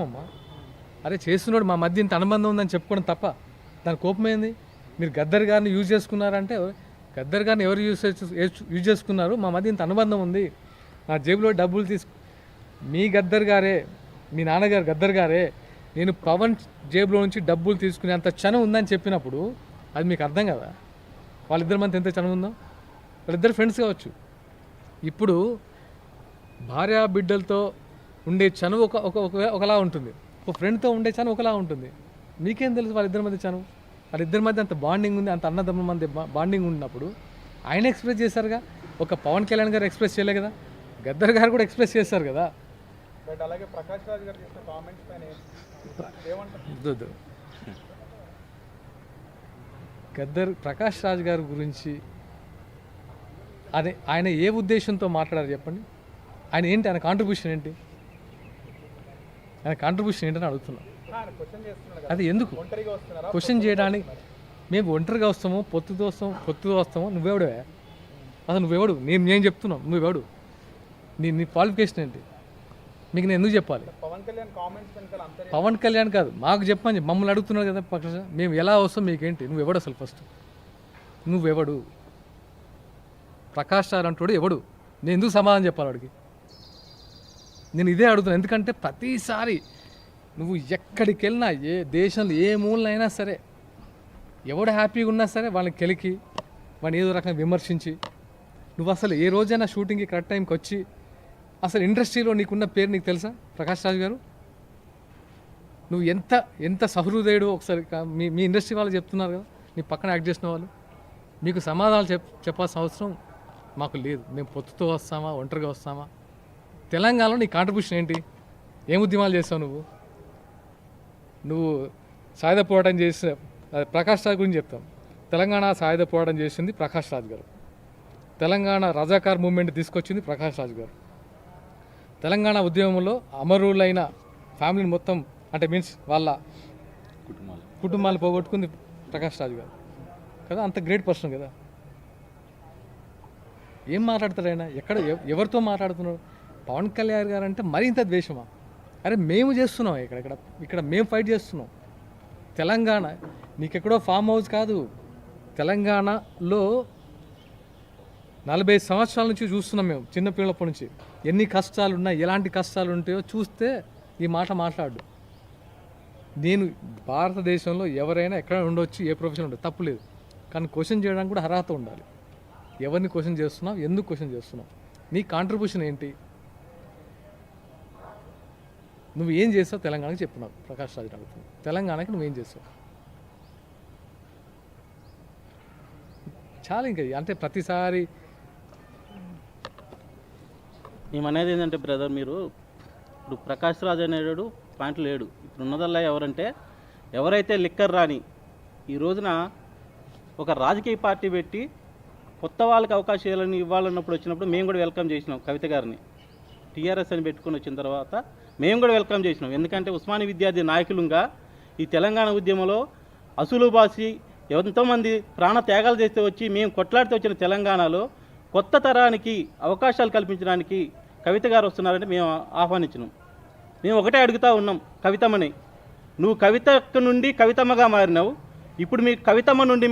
అమ్మ అరే చేస్తున్నాడు మా మధ్య ఇంత అనుబంధం ఉందని చెప్పుకోవడం తప్ప దాని కోపమేంది? మీరు గద్దర్ గారిని యూజ్ చేసుకున్నారంటే గద్దర్ గారిని ఎవరు యూజ్ చేసుకున్నారు? మా మధ్య ఇంత అనుబంధం ఉంది, నా జేబులో డబ్బులు మీ గద్దర్ గారే, మీ నాన్నగారు గద్దర్ గారే నేను పవన్ జేబులో నుంచి డబ్బులు తీసుకునే అంత చనం ఉందని చెప్పినప్పుడు అది మీకు అర్థం కదా? వాళ్ళిద్దరి మధ్య ఎంత చనం ఉందో. వాళ్ళిద్దరు ఫ్రెండ్స్ కావచ్చు. ఇప్పుడు భార్య బిడ్డలతో ఉండే చనువు ఒకలా ఉంటుంది, ఒక ఫ్రెండ్తో ఉండే చనువు ఒకలా ఉంటుంది. మీకేం తెలుసు వాళ్ళిద్దరి మధ్య చనువు? వాళ్ళిద్దరి మధ్య అంత బాండింగ్ ఉంది, అంత అన్నదమ్ముల మధ్య బాండింగ్ ఉన్నప్పుడు ఆయన ఎక్స్ప్రెస్ చేశారుగా. ఒక పవన్ కళ్యాణ్ గారు ఎక్స్ప్రెస్ చేయలే కదా, గద్దర్ గారు కూడా ఎక్స్ప్రెస్ చేశారు కదా. అలాగే ప్రకాష్ రాజ్ గారు చేసిన కామెంట్స్ పైన ఏమంటారు? గద్దర్ ప్రకాష్ రాజ్ గారి గురించి అదే ఆయన ఏ ఉద్దేశంతో మాట్లాడారు చెప్పండి? ఆయన ఏంటి, ఆయన కాంట్రిబ్యూషన్ ఏంటి? ఆయన కాంట్రిబ్యూషన్ ఏంటని అడుగుతున్నాం. అది ఎందుకు క్వశ్చన్ చేయడానికి? మేము ఒంటరిగా వస్తాము, పొత్తుతో వస్తాము. నువ్వెవడే అసలు? నువ్వెవడు? నేను చెప్తున్నాం, నువ్వెవడు? నీ క్వాలిఫికేషన్ ఏంటి? మీకు నేను ఎందుకు చెప్పాలి? పవన్ కళ్యాణ్ కాదు, మాకు చెప్పని మమ్మల్ని అడుగుతున్నాడు కదా పక్ష. మేము ఎలా వస్తాం, మీకేంటి? నువ్వెవడు అసలు? ఫస్ట్ నువ్వెవడు? ప్రకాష్ రాజ్ అంటాడు ఎవడు? నేను ఎందుకు సమాధానం చెప్పాలి వాడికి? నేను ఇదే అడుగుతున్నాను. ఎందుకంటే ప్రతిసారి నువ్వు ఎక్కడికి వెళ్ళినా, ఏ దేశంలో ఏ మూలనైనా సరే, ఎవడు హ్యాపీగా ఉన్నా సరే వాళ్ళని కెలికి వాడిని ఏదో రకంగా విమర్శించి, నువ్వు అసలు ఏ రోజైనా షూటింగ్కి కరెక్ట్ టైంకి వచ్చి, అసలు ఇండస్ట్రీలో నీకున్న పేరు నీకు తెలుసా ప్రకాష్ రాజ్ గారు? నువ్వు ఎంత సహృదయుడు ఒకసారి మీ ఇండస్ట్రీ వాళ్ళు చెప్తున్నారు కదా, నీ పక్కన యాక్ట్ చేసిన వాళ్ళు. మీకు సమాధానాలు చెప్పాల్సిన అవసరం మాకు లేదు. మేము పొత్తుతో వస్తామా, ఒంటరిగా వస్తామా? తెలంగాణలో నీ కాంట్రిబ్యూషన్ ఏంటి? ఏం ఉద్యమాలు చేస్తావు నువ్వు సాయుధ పోరాటం చేసిన ప్రకాష్ రాజ్ గురించి చెప్తాం. తెలంగాణ సాయుధ పోరాటం చేసింది ప్రకాష్ రాజ్ గారు. తెలంగాణ రజాకార్ మూవ్మెంట్ తీసుకొచ్చింది ప్రకాష్ రాజ్ గారు. తెలంగాణ ఉద్యమంలో అమరులైన ఫ్యామిలీని మొత్తం, అంటే మీన్స్ వాళ్ళ కుటుంబాలు పోగొట్టుకుంది ప్రకాష్ రాజ్ గారు కదా. అంత గ్రేట్ పర్సన్ కదా. ఏం మాట్లాడతారు ఆయన? ఎవరితో మాట్లాడుతున్నారు? పవన్ కళ్యాణ్ గారు అంటే మరింత ద్వేషమా? అరే మేము చేస్తున్నాం, ఇక్కడ మేము ఫైట్ చేస్తున్నాం. తెలంగాణ నీకెక్కడో ఫామ్ హౌస్ కాదు. తెలంగాణలో 40 సంవత్సరాల నుంచి చూస్తున్నాం మేము, చిన్నపిల్లప్పటి నుంచి. ఎన్ని కష్టాలు ఉన్నాయి, ఎలాంటి కష్టాలు ఉంటాయో చూస్తే ఈ మాట మాట్లాడు. నేను భారతదేశంలో ఎవరైనా ఎక్కడ ఉండొచ్చు, ఏ ప్రొఫెషన్ ఉండదు, తప్పులేదు. కానీ క్వశ్చన్ చేయడానికి కూడా అర్హత ఉండాలి. ఎవరిని క్వశ్చన్ చేస్తున్నావు, ఎందుకు క్వశ్చన్ చేస్తున్నావు, నీ కాంట్రిబ్యూషన్ ఏంటి, నువ్వు ఏం చేస్తావు తెలంగాణకి చెప్తున్నావు. ప్రకాష్ రాజ్ అడుగుతున్నావు, తెలంగాణకి నువ్వేం చేస్తావు? చాలా ఇంకా అంటే ప్రతిసారి మేమనేది ఏంటంటే బ్రదర్, మీరు ఇప్పుడు ప్రకాష్ రాజ్ అనేవాడు పాయింట్ లేడు. ఇప్పుడు ఉన్నదల్లా ఎవరంటే, ఎవరైతే లిక్కర్ రాని ఈ రోజున ఒక రాజకీయ పార్టీ పెట్టి కొత్త వాళ్ళకి అవకాశాలను ఇవ్వాలన్నప్పుడు వచ్చినప్పుడు మేము కూడా వెల్కమ్ చేసినాం కవిత గారిని. టీఆర్ఎస్ అని పెట్టుకుని వచ్చిన తర్వాత మేము కూడా వెల్కమ్ చేసినాం. ఎందుకంటే ఉస్మానియా విద్యార్థి నాయకులుగా ఈ తెలంగాణ ఉద్యమంలో అసలు బాసి ఎంతోమంది ప్రాణ త్యాగాలు చేస్తే వచ్చి మేము కొట్లాడితే వచ్చిన తెలంగాణలో కొత్త తరానికి అవకాశాలు కల్పించడానికి కవిత గారు వస్తున్నారంటే మేము ఆహ్వానించినాం. మేము ఒకటే అడుగుతూ ఉన్నాం కవితమ్మని, నువ్వు కవిత నుండి కవితమ్మగా మారినావు, ఇప్పుడు మీ కవితమ్మ నుండి